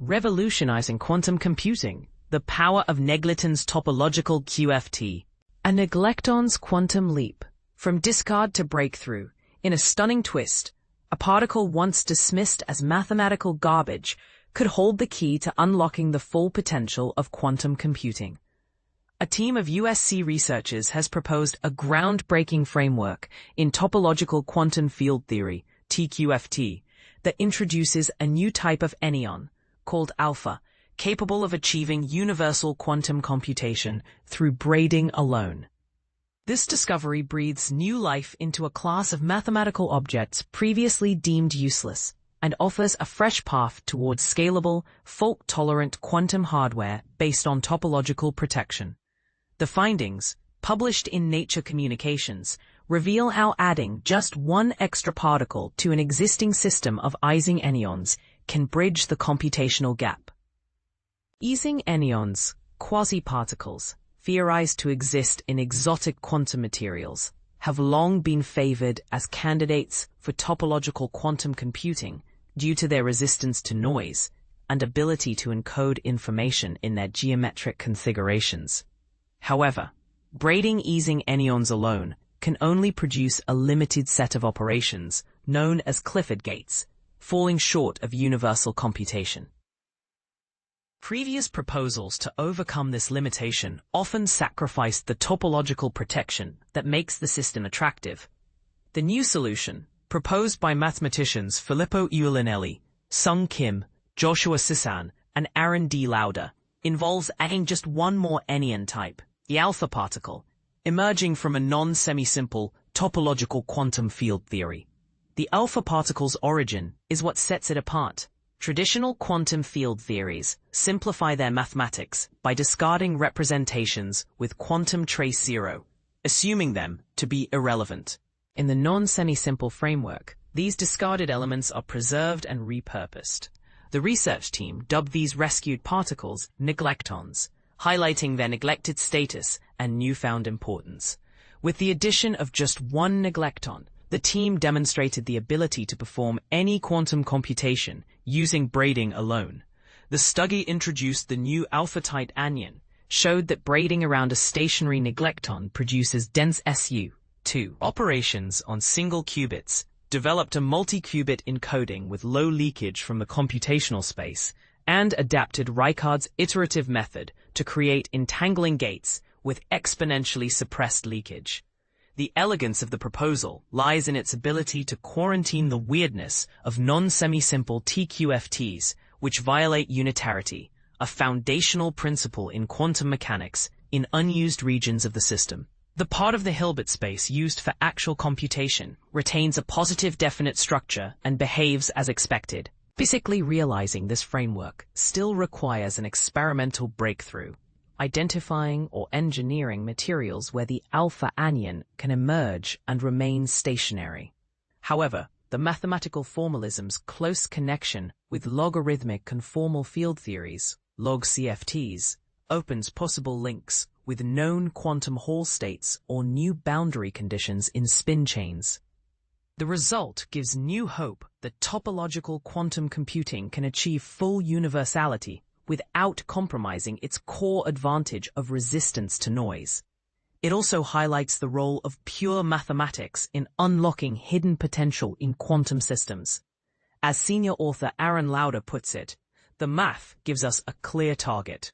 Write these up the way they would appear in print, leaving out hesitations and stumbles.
Revolutionizing quantum computing, the power of Neglectons Topological QFT. A Neglectons quantum leap. From discard to breakthrough, in a stunning twist, a particle once dismissed as mathematical garbage could hold the key to unlocking the full potential of quantum computing. A team of USC researchers has proposed a groundbreaking framework in topological quantum field theory, TQFT, that introduces a new type of anyon, called alpha, capable of achieving universal quantum computation through braiding alone. This discovery breathes new life into a class of mathematical objects previously deemed useless and offers a fresh path towards scalable, fault-tolerant quantum hardware based on topological protection. The findings, published in Nature Communications, reveal how adding just one extra particle to an existing system of Ising anyons can bridge the computational gap. Ising anyons, quasi-particles, theorized to exist in exotic quantum materials, have long been favored as candidates for topological quantum computing due to their resistance to noise and ability to encode information in their geometric configurations. However, braiding Ising anyons alone can only produce a limited set of operations known as Clifford gates, falling short of universal computation. Previous proposals to overcome this limitation often sacrificed the topological protection that makes the system attractive. The new solution, proposed by mathematicians Filippo Ulinelli, Sung Kim, Joshua Sisson, and Aaron D. Lauder, involves adding just one more anyon type, the alpha particle, emerging from a non-semisimple topological quantum field theory. The alpha particle's origin is what sets it apart. Traditional quantum field theories simplify their mathematics by discarding representations with quantum trace zero, assuming them to be irrelevant. In the non-semisimple framework, these discarded elements are preserved and repurposed. The research team dubbed these rescued particles neglectons, highlighting their neglected status and newfound importance. With the addition of just one neglecton, the team demonstrated the ability to perform any quantum computation using braiding alone. The study introduced the new alpha-type anyon, showed that braiding around a stationary neglecton produces dense SU2 operations on single qubits, developed a multi-qubit encoding with low leakage from the computational space, and adapted Ricard's iterative method to create entangling gates with exponentially suppressed leakage. The elegance of the proposal lies in its ability to quarantine the weirdness of non-semisimple TQFTs, which violate unitarity, a foundational principle in quantum mechanics, in unused regions of the system. The part of the Hilbert space used for actual computation retains a positive definite structure and behaves as expected. Physically realizing this framework still requires an experimental breakthrough, identifying or engineering materials where the alpha anyon can emerge and remain stationary. However, the mathematical formalism's close connection with logarithmic conformal field theories, log-CFTs, opens possible links with known quantum Hall states or new boundary conditions in spin chains. The result gives new hope that topological quantum computing can achieve full universality without compromising its core advantage of resistance to noise. It also highlights the role of pure mathematics in unlocking hidden potential in quantum systems. As senior author Aaron Lauder puts it, the math gives us a clear target.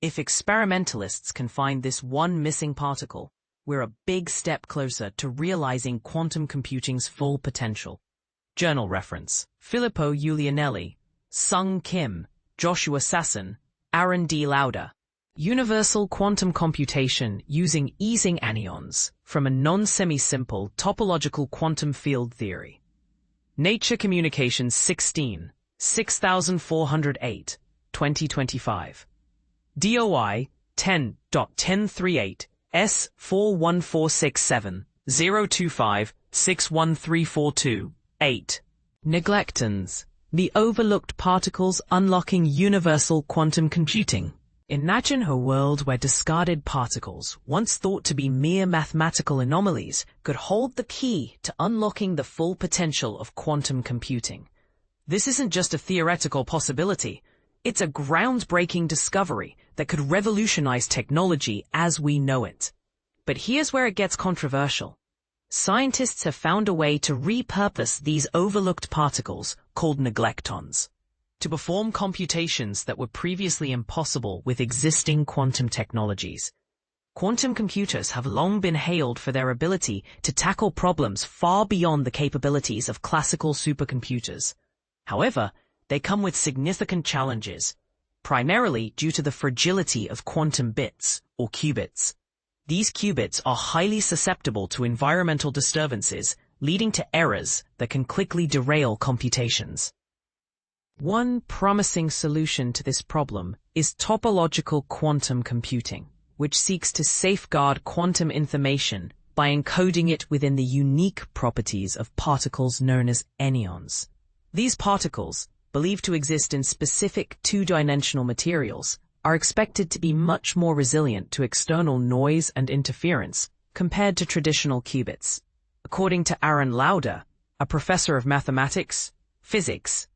If experimentalists can find this one missing particle, we're a big step closer to realizing quantum computing's full potential. Journal reference: Filippo Ulinelli, Sung Kim, Joshua Sisson, Aaron D. Lauder. Universal quantum computation using Ising anyons from a non-semisimple topological quantum field theory. Nature Communications 16, 6408, 2025. DOI 10.1038 S41467 025 61342 8. Neglectons, the overlooked particles unlocking universal quantum computing. Imagine a world where discarded particles, once thought to be mere mathematical anomalies, could hold the key to unlocking the full potential of quantum computing. This isn't just a theoretical possibility. It's a groundbreaking discovery that could revolutionize technology as we know it. But here's where it gets controversial. Scientists have found a way to repurpose these overlooked particles, called neglectons, to perform computations that were previously impossible with existing quantum technologies. Quantum computers have long been hailed for their ability to tackle problems far beyond the capabilities of classical supercomputers. However, they come with significant challenges, primarily due to the fragility of quantum bits, or qubits. These qubits are highly susceptible to environmental disturbances, leading to errors that can quickly derail computations. One promising solution to this problem is topological quantum computing, which seeks to safeguard quantum information by encoding it within the unique properties of particles known as anyons. These particles, believed to exist in specific two-dimensional materials, are expected to be much more resilient to external noise and interference compared to traditional qubits. According to Aaron Lauder, a professor of mathematics, physics,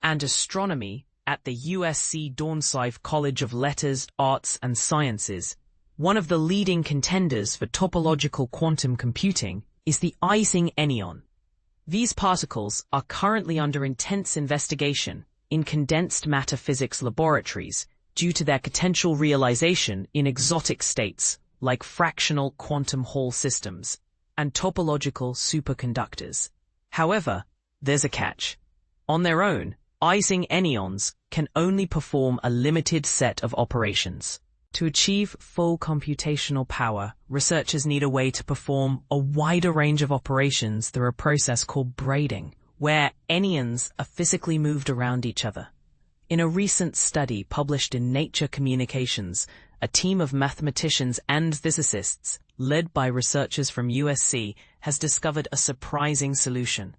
and astronomy at the USC Dornsife College of Letters, Arts and Sciences, one of the leading contenders for topological quantum computing is the Ising enyon. These particles are currently under intense investigation in condensed matter physics laboratories due to their potential realization in exotic states like fractional quantum Hall systems and topological superconductors. However, there's a catch. On their own, Ising enyons can only perform a limited set of operations. To achieve full computational power, researchers need a way to perform a wider range of operations through a process called braiding, where enyons are physically moved around each other. In a recent study published in Nature Communications, a team of mathematicians and physicists, led by researchers from USC, has discovered a surprising solution.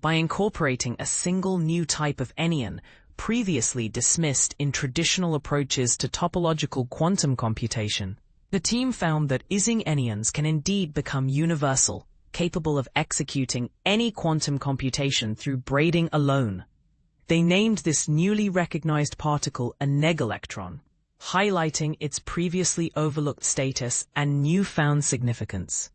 By incorporating a single new type of enyon previously dismissed in traditional approaches to topological quantum computation, the team found that Ising enyons can indeed become universal, capable of executing any quantum computation through braiding alone. They named this newly recognized particle a neglectron, highlighting its previously overlooked status and newfound significance.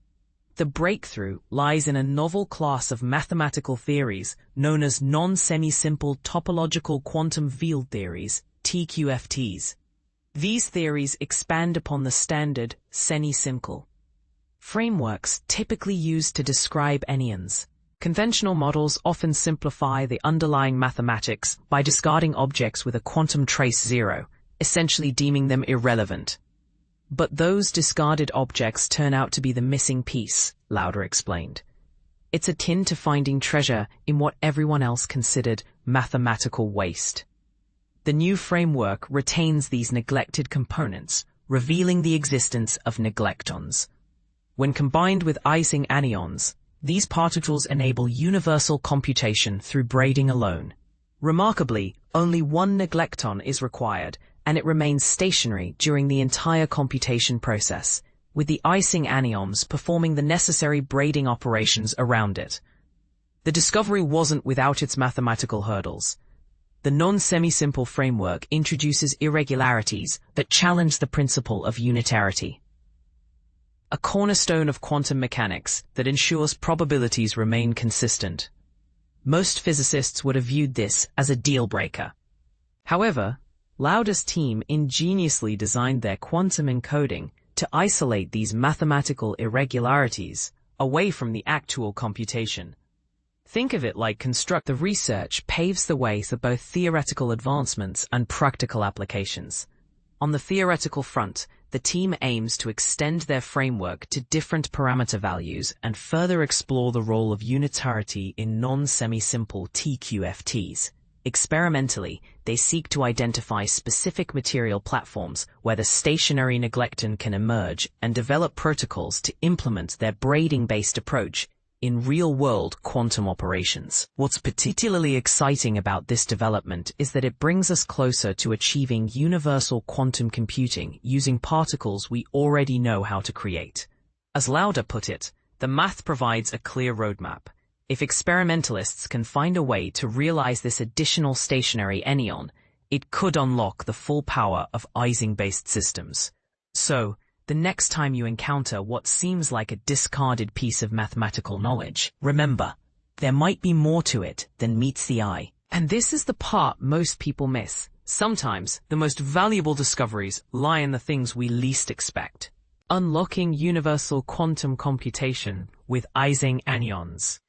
The breakthrough lies in a novel class of mathematical theories known as non-semisimple topological quantum field theories, TQFTs. These theories expand upon the standard semisimple frameworks typically used to describe enyons. Conventional models often simplify the underlying mathematics by discarding objects with a quantum trace zero, essentially deeming them irrelevant. But those discarded objects turn out to be the missing piece, Lauder explained. It's akin to finding treasure in what everyone else considered mathematical waste. The new framework retains these neglected components, revealing the existence of neglectons. When combined with Ising enyons, these particles enable universal computation through braiding alone. Remarkably, only one neglecton is required, and it remains stationary during the entire computation process, with the Ising enyons performing the necessary braiding operations around it. The discovery wasn't without its mathematical hurdles. The non-semisimple framework introduces irregularities that challenge the principle of unitarity, a cornerstone of quantum mechanics that ensures probabilities remain consistent. Most physicists would have viewed this as a deal-breaker. However, Lauder's team ingeniously designed their quantum encoding to isolate these mathematical irregularities away from the actual computation. Think of it like the research paves the way for both theoretical advancements and practical applications. On the theoretical front, the team aims to extend their framework to different parameter values and further explore the role of unitarity in non-semisimple TQFTs. Experimentally, they seek to identify specific material platforms where the stationary neglecton can emerge and develop protocols to implement their braiding-based approach in real-world quantum operations. What's particularly exciting about this development is that it brings us closer to achieving universal quantum computing using particles we already know how to create. As Lauder put it, the math provides a clear roadmap. If experimentalists can find a way to realize this additional stationary enyon, it could unlock the full power of Ising-based systems. So, the next time you encounter what seems like a discarded piece of mathematical knowledge, remember, there might be more to it than meets the eye. And this is the part most people miss. Sometimes, the most valuable discoveries lie in the things we least expect. Unlocking universal quantum computation with Ising anyons.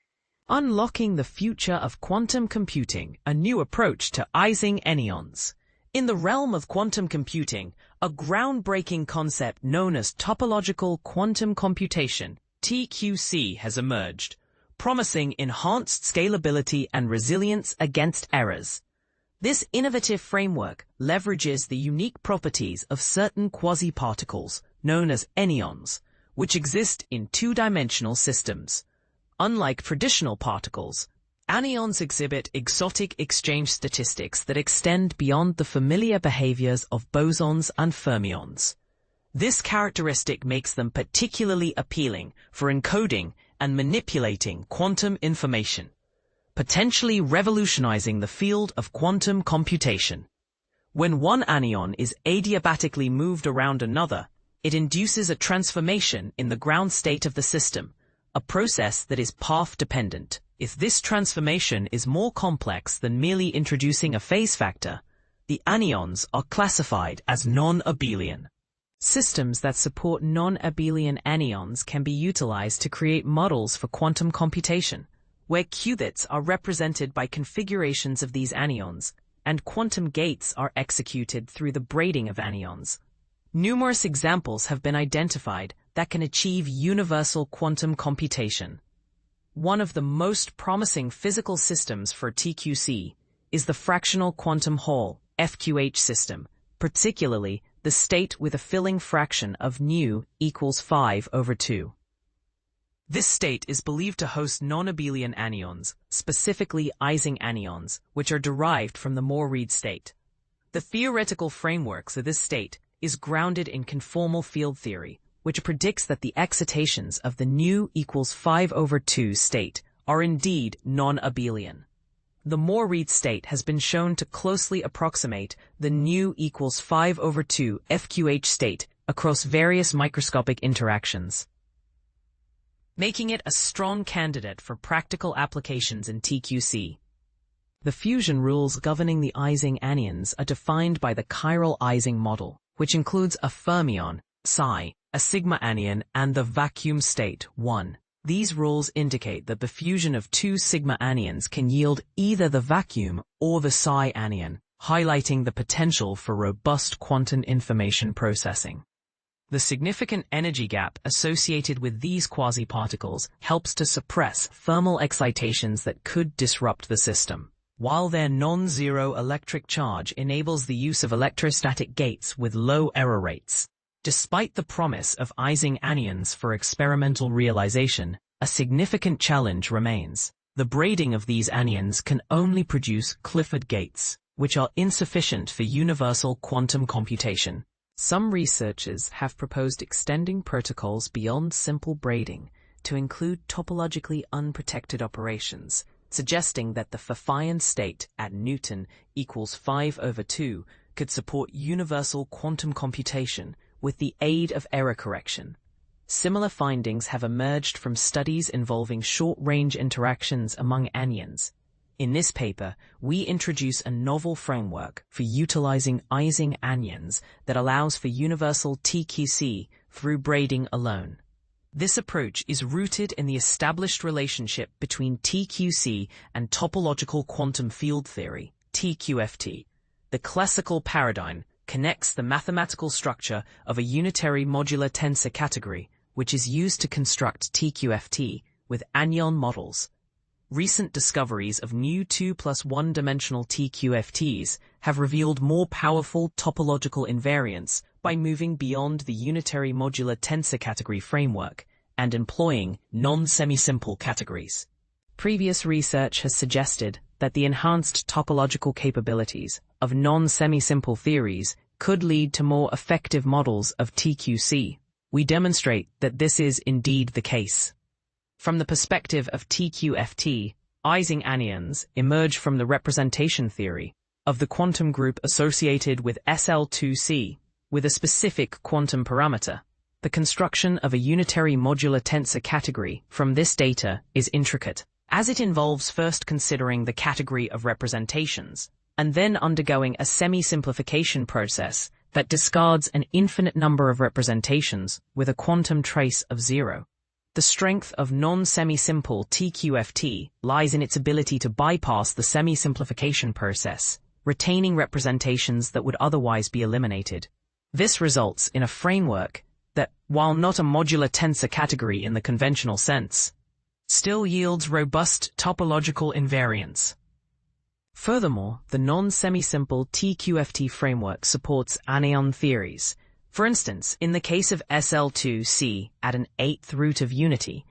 Unlocking the future of quantum computing, a new approach to Ising anyons. In the realm of quantum computing, a groundbreaking concept known as topological quantum computation, TQC, has emerged, promising enhanced scalability and resilience against errors. This innovative framework leverages the unique properties of certain quasi-particles, known as anyons, which exist in two-dimensional systems. Unlike traditional particles, anyons exhibit exotic exchange statistics that extend beyond the familiar behaviors of bosons and fermions. This characteristic makes them particularly appealing for encoding and manipulating quantum information, potentially revolutionizing the field of quantum computation. When one anyon is adiabatically moved around another, it induces a transformation in the ground state of the system, a process that is path-dependent. If this transformation is more complex than merely introducing a phase factor, the anyons are classified as non-abelian. Systems that support non-abelian anyons can be utilized to create models for quantum computation, where qubits are represented by configurations of these anyons, and quantum gates are executed through the braiding of anyons. Numerous examples have been identified that can achieve universal quantum computation. One of the most promising physical systems for TQC is the fractional quantum Hall (FQH) system, particularly the state with a filling fraction of nu equals 5/2. This state is believed to host non-abelian anyons, specifically Ising anyons, which are derived from the Moore-Reed state. The theoretical framework for this state is grounded in conformal field theory, which predicts that the excitations of the nu equals 5/2 state are indeed non-abelian. The Moore-Reed state has been shown to closely approximate the nu equals 5/2 FQH state across various microscopic interactions, making it a strong candidate for practical applications in TQC. The fusion rules governing the Ising anyons are defined by the chiral Ising model, which includes a fermion, psi, a sigma anyon, and the vacuum state, 1. These rules indicate that the fusion of two sigma anyons can yield either the vacuum or the psi anyon, highlighting the potential for robust quantum information processing. The significant energy gap associated with these quasi-particles helps to suppress thermal excitations that could disrupt the system, while their non-zero electric charge enables the use of electrostatic gates with low error rates. Despite the promise of Ising anyons for experimental realization, a significant challenge remains. The braiding of these anyons can only produce Clifford gates, which are insufficient for universal quantum computation. Some researchers have proposed extending protocols beyond simple braiding to include topologically unprotected operations, suggesting that the Pfaffian state at Newton equals 5/2 could support universal quantum computation with the aid of error correction. Similar findings have emerged from studies involving short-range interactions among anyons. In this paper, we introduce a novel framework for utilizing Ising anyons that allows for universal TQC through braiding alone. This approach is rooted in the established relationship between TQC and topological quantum field theory, TQFT. The classical paradigm connects the mathematical structure of a unitary modular tensor category, which is used to construct TQFT, with anyon models. Recent discoveries of new 2+1-dimensional TQFTs have revealed more powerful topological invariance by moving beyond the unitary modular tensor category framework and employing non-semisimple categories. Previous research has suggested that the enhanced topological capabilities of non-semisimple theories could lead to more effective models of TQC. We demonstrate that this is indeed the case. From the perspective of TQFT, Ising anyons emerge from the representation theory, of the quantum group associated with SL2C with a specific quantum parameter. The construction of a unitary modular tensor category from this data is intricate, as it involves first considering the category of representations and then undergoing a semi-simplification process that discards an infinite number of representations with a quantum trace of 0. The strength of non-semisimple TQFT lies in its ability to bypass the semi-simplification process, retaining representations that would otherwise be eliminated. This results in a framework that, while not a modular tensor category in the conventional sense, still yields robust topological invariance. Furthermore, the non-semisimple TQFT framework supports anion theories. For instance, in the case of SL2C at an 8th root of unity,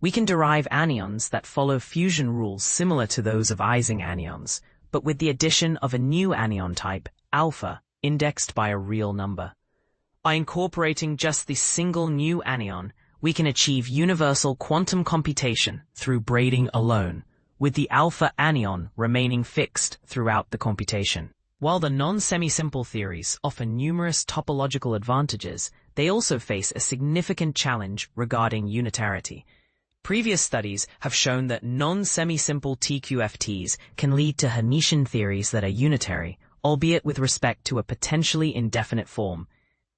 we can derive anions that follow fusion rules similar to those of Ising anions, but with the addition of a new anion type, alpha, indexed by a real number. By incorporating just this single new anion, we can achieve universal quantum computation through braiding alone, with the alpha anion remaining fixed throughout the computation. While the non-semisimple theories offer numerous topological advantages, they also face a significant challenge regarding unitarity. Previous studies have shown that non-semisimple TQFTs can lead to Hermitian theories that are unitary, albeit with respect to a potentially indefinite form.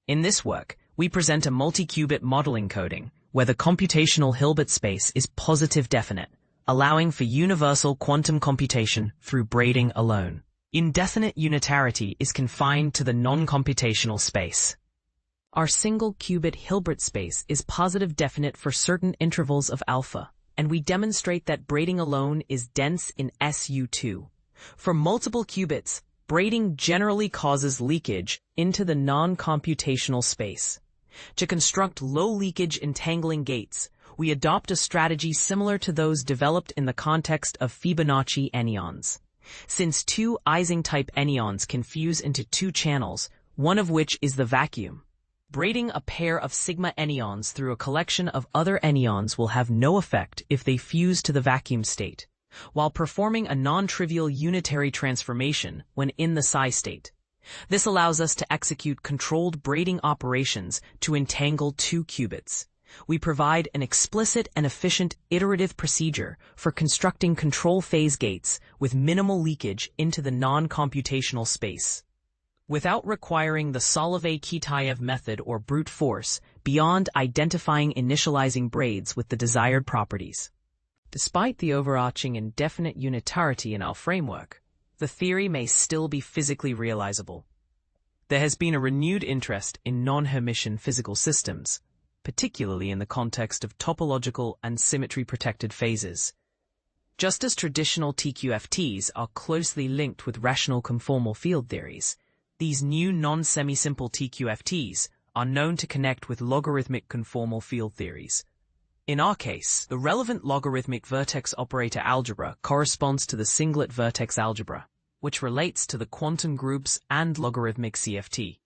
In this work, we present a multi-qubit model encoding, where the computational Hilbert space is positive definite, allowing for universal quantum computation through braiding alone. Indefinite unitarity is confined to the non-computational space. Our single-qubit Hilbert space is positive definite for certain intervals of alpha, and we demonstrate that braiding alone is dense in SU2. For multiple qubits, braiding generally causes leakage into the non-computational space. To construct low-leakage entangling gates, we adopt a strategy similar to those developed in the context of Fibonacci anyons. Since two Ising-type anyons can fuse into two channels, one of which is the vacuum, braiding a pair of sigma anyons through a collection of other anyons will have no effect if they fuse to the vacuum state, while performing a non-trivial unitary transformation when in the psi state. This allows us to execute controlled braiding operations to entangle two qubits. We provide an explicit and efficient iterative procedure for constructing control phase gates with minimal leakage into the non-computational space, without requiring the Solovay-Kitaev method or brute force beyond identifying initializing braids with the desired properties. Despite the overarching indefinite unitarity in our framework, the theory may still be physically realizable. There has been a renewed interest in non-Hermitian physical systems, particularly in the context of topological and symmetry-protected phases. Just as traditional TQFTs are closely linked with rational conformal field theories, these new non-semisimple TQFTs are known to connect with logarithmic conformal field theories. In our case, the relevant logarithmic vertex operator algebra corresponds to the singlet vertex algebra, which relates to the quantum groups and logarithmic CFT.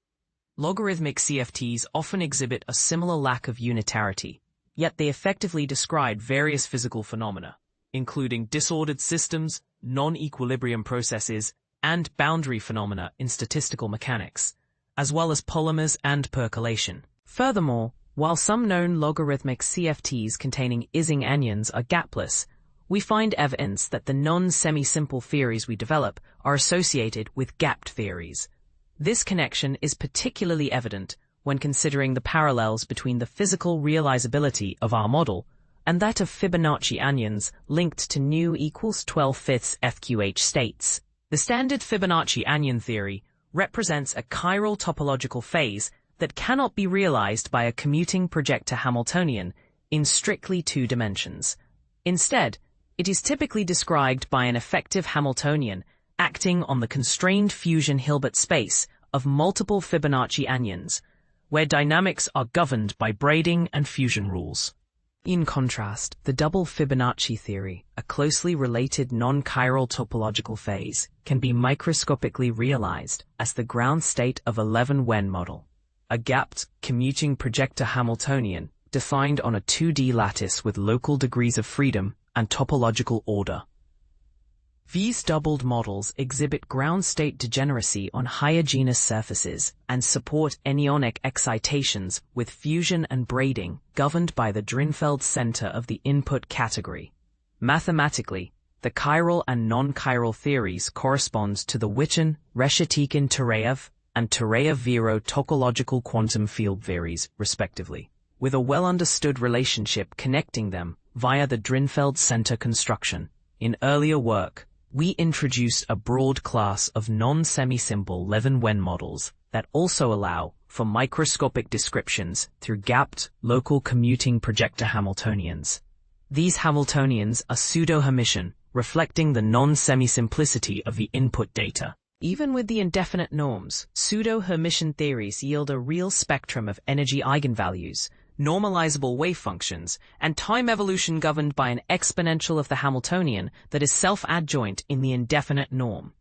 Logarithmic CFTs often exhibit a similar lack of unitarity, yet they effectively describe various physical phenomena, including disordered systems, non-equilibrium processes, and boundary phenomena in statistical mechanics, as well as polymers and percolation. Furthermore, while some known logarithmic CFTs containing Ising anyons are gapless, we find evidence that the non-semisimple theories we develop are associated with gapped theories. This connection is particularly evident when considering the parallels between the physical realizability of our model and that of Fibonacci anyons linked to nu equals 12/5 FQH states. The standard Fibonacci anion theory represents a chiral topological phase that cannot be realized by a commuting projector Hamiltonian in strictly two dimensions. Instead, it is typically described by an effective Hamiltonian acting on the constrained fusion Hilbert space of multiple Fibonacci anyons, where dynamics are governed by braiding and fusion rules. In contrast, the double Fibonacci theory, a closely related non-chiral topological phase, can be microscopically realized as the ground state of a Levin-Wen model, a gapped, commuting projector Hamiltonian defined on a 2D lattice with local degrees of freedom and topological order. These doubled models exhibit ground state degeneracy on higher surfaces and support anionic excitations with fusion and braiding governed by the Drinfeld center of the input category. Mathematically, the chiral and non-chiral theories correspond to the Witten, Reshetikhin-Tureyev, and Tureyev-Vero topological quantum field theories, respectively, with a well-understood relationship connecting them via the Drinfeld center construction. In earlier work, we introduced a broad class of non-semisimple Levin-Wen models that also allow for microscopic descriptions through gapped, local commuting projector Hamiltonians. These Hamiltonians are pseudo-Hermitian, reflecting the non-semisimplicity of the input data. Even with the indefinite norms, pseudo-Hermitian theories yield a real spectrum of energy eigenvalues, normalizable wave functions, and time evolution governed by an exponential of the Hamiltonian that is self-adjoint in the indefinite norm.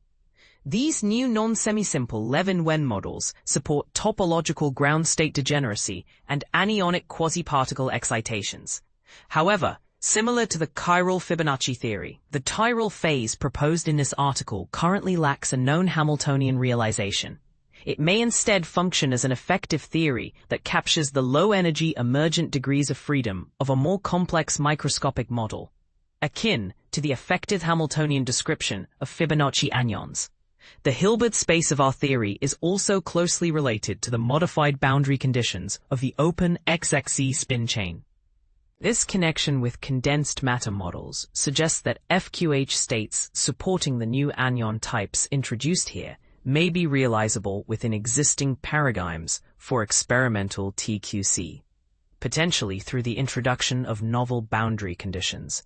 These new non-semisimple Levin-Wen models support topological ground state degeneracy and anionic quasi-particle excitations. However, similar to the chiral Fibonacci theory, the chiral phase proposed in this article currently lacks a known Hamiltonian realization. It may instead function as an effective theory that captures the low-energy emergent degrees of freedom of a more complex microscopic model, akin to the effective Hamiltonian description of Fibonacci anyons. The Hilbert space of our theory is also closely related to the modified boundary conditions of the open XXE spin chain. This connection with condensed matter models suggests that FQH states supporting the new anyon types introduced here may be realizable within existing paradigms for experimental TQC, potentially through the introduction of novel boundary conditions.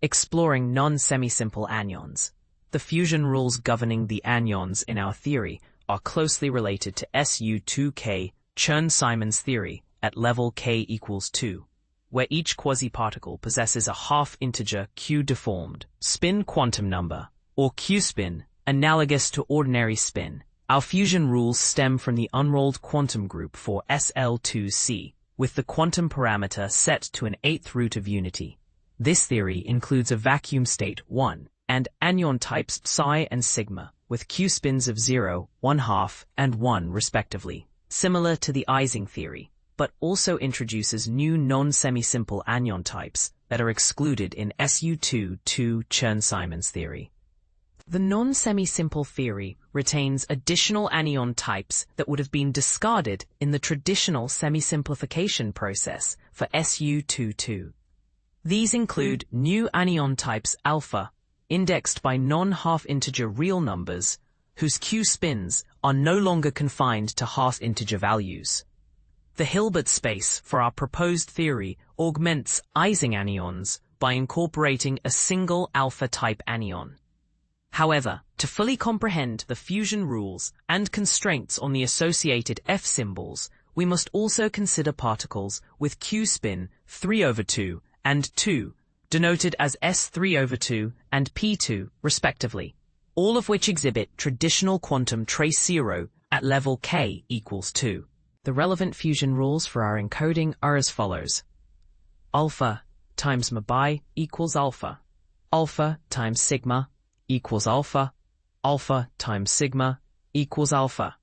Exploring non-semisimple anyons. The fusion rules governing the anyons in our theory are closely related to SU2K Chern-Simons theory at level k equals 2, where each quasi-particle possesses a half-integer Q-deformed spin quantum number, or Q-spin, analogous to ordinary spin. Our fusion rules stem from the unrolled quantum group for SL2C, with the quantum parameter set to an eighth root of unity. This theory includes a vacuum state 1 and anyon types psi and sigma, with Q-spins of 0, 1/2, and 1 respectively, similar to the Ising theory, but also introduces new non-semisimple anyon types that are excluded in SU2 Chern-Simons theory. The non-semisimple theory retains additional anyon types that would have been discarded in the traditional semi-simplification process for SU2. These include new anyon types alpha, indexed by non-half-integer real numbers, whose Q-spins are no longer confined to half-integer values. The Hilbert space for our proposed theory augments Ising anyons by incorporating a single alpha-type anyon. However, to fully comprehend the fusion rules and constraints on the associated F symbols, we must also consider particles with Q-spin 3/2 and 2, denoted as S3/2 and P2, respectively, all of which exhibit traditional quantum trace 0 at level k equals 2. The relevant fusion rules for our encoding are as follows. Alpha times mbi equals alpha. Alpha times sigma equals alpha. Alpha times sigma equals alpha.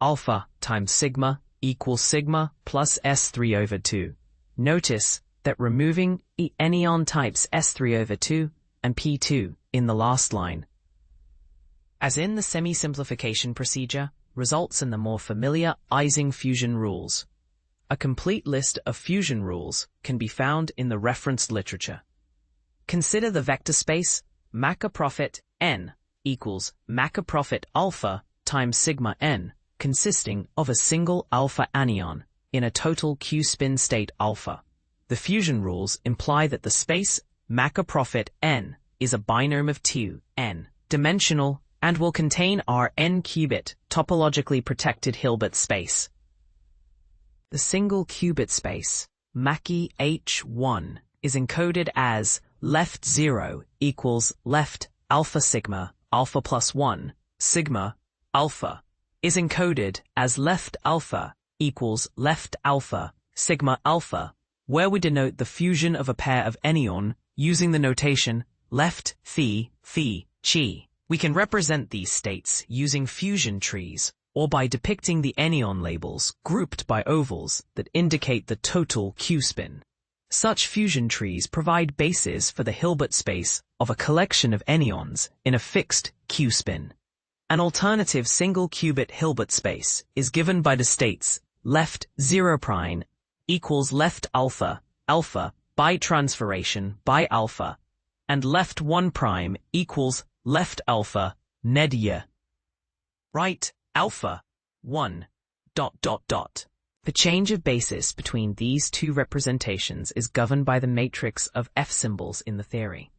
Alpha times sigma equals sigma plus S3/2. Notice that removing the anyon types S3/2 and P2 in the last line, as in the semi-simplification procedure, results in the more familiar Ising fusion rules. A complete list of fusion rules can be found in the referenced literature. Consider the vector space Macaprophet n equals Macaprophet alpha times sigma n, consisting of a single alpha anyon in a total Q-spin state alpha. The fusion rules imply that the space Macaprophet n is a binorm of 2 n dimensional and will contain our n-qubit topologically protected Hilbert space. The single qubit space, Mackie H1, is encoded as left 0 equals left alpha sigma alpha plus 1 sigma alpha, is encoded as left alpha equals left alpha sigma alpha, where we denote the fusion of a pair of anyon using the notation left phi Chi. We can represent these states using fusion trees, or by depicting the anion labels grouped by ovals that indicate the total Q-spin. Such fusion trees provide bases for the Hilbert space of a collection of anyons in a fixed Q-spin. An alternative single-qubit Hilbert space is given by the states left 0' equals left alpha, alpha, by transformation by alpha, and left 1' equals left alpha, ned right alpha, 1, ... The change of basis between these two representations is governed by the matrix of F symbols in the theory.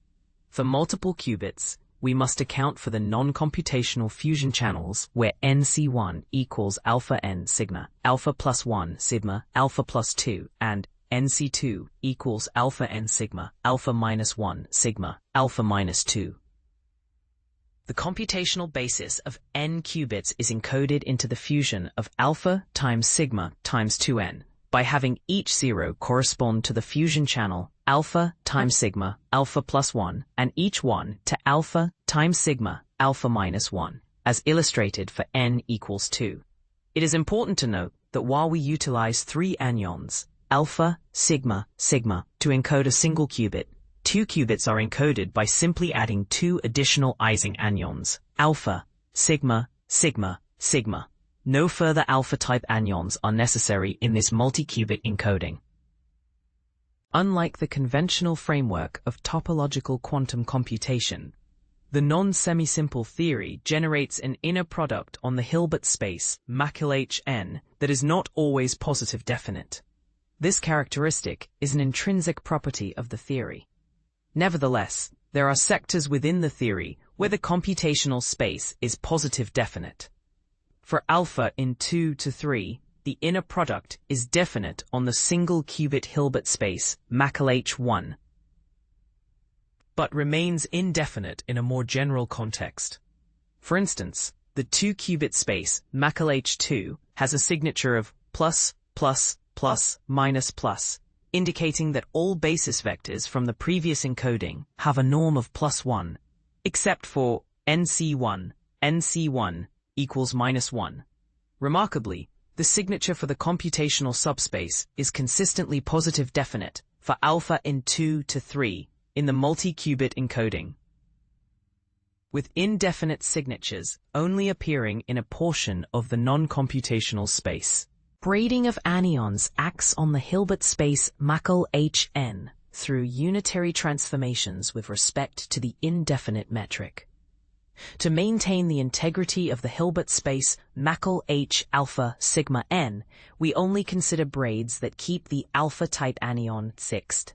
For multiple qubits, we must account for the non-computational fusion channels where NC1 equals alpha n sigma, alpha plus 1 sigma, alpha plus 2, and NC2 equals alpha n sigma, alpha minus 1 sigma, alpha minus 2. The computational basis of n qubits is encoded into the fusion of alpha times sigma times 2n by having each zero correspond to the fusion channel alpha times sigma, alpha plus 1, and each 1 to alpha times sigma, alpha minus 1, as illustrated for n equals 2. It is important to note that while we utilize 3 anyons, alpha, sigma, sigma, to encode a single qubit, 2 qubits are encoded by simply adding 2 additional Ising anyons, alpha, sigma, sigma, sigma. No further alpha-type anyons are necessary in this multi-qubit encoding. Unlike the conventional framework of topological quantum computation, the non-semisimple theory generates an inner product on the Hilbert space Hn that is not always positive definite. This characteristic is an intrinsic property of the theory. Nevertheless, there are sectors within the theory where the computational space is positive definite. For alpha in 2 to 3, the inner product is definite on the single qubit Hilbert space H1, but remains indefinite in a more general context. For instance, the 2-qubit space H2 has a signature of plus, plus, plus, minus, plus, indicating that all basis vectors from the previous encoding have a norm of +1, except for NC1 equals -1. Remarkably, the signature for the computational subspace is consistently positive definite for alpha in 2 to 3 in the multi-qubit encoding, with indefinite signatures only appearing in a portion of the non-computational space. Braiding of anyons acts on the Hilbert space Hn through unitary transformations with respect to the indefinite metric. To maintain the integrity of the Hilbert space H alpha sigma n, we only consider braids that keep the alpha-type anion fixed.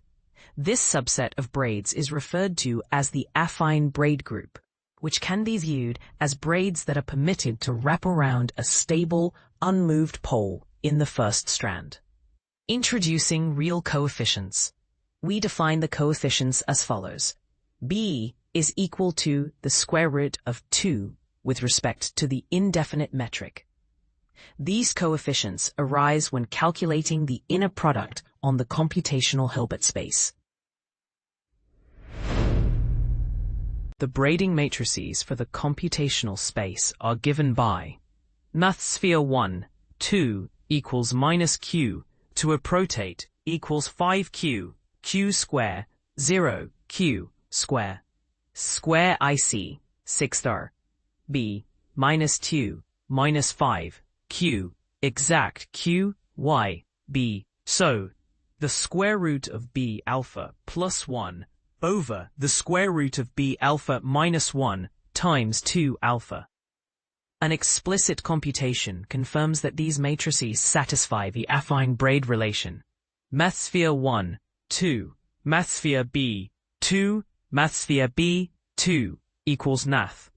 This subset of braids is referred to as the affine braid group, which can be viewed as braids that are permitted to wrap around a stable, unmoved pole in the first strand. Introducing real coefficients. We define the coefficients as follows. B is equal to the square root of 2 with respect to the indefinite metric. These coefficients arise when calculating the inner product on the computational Hilbert space. The braiding matrices for the computational space are given by mathsphere 1, 2 equals -q to a protate equals 5q, q square, 0, q square, square IC, 6 b, -2, -5, q, exact q, y, b. So, the square root of b alpha plus 1 over the square root of b alpha minus 1 times 2 alpha. An explicit computation confirms that these matrices satisfy the affine braid relation. Mathsphere 1, 2, mathsphere b, 2, mathsphere b, 2 equals nath.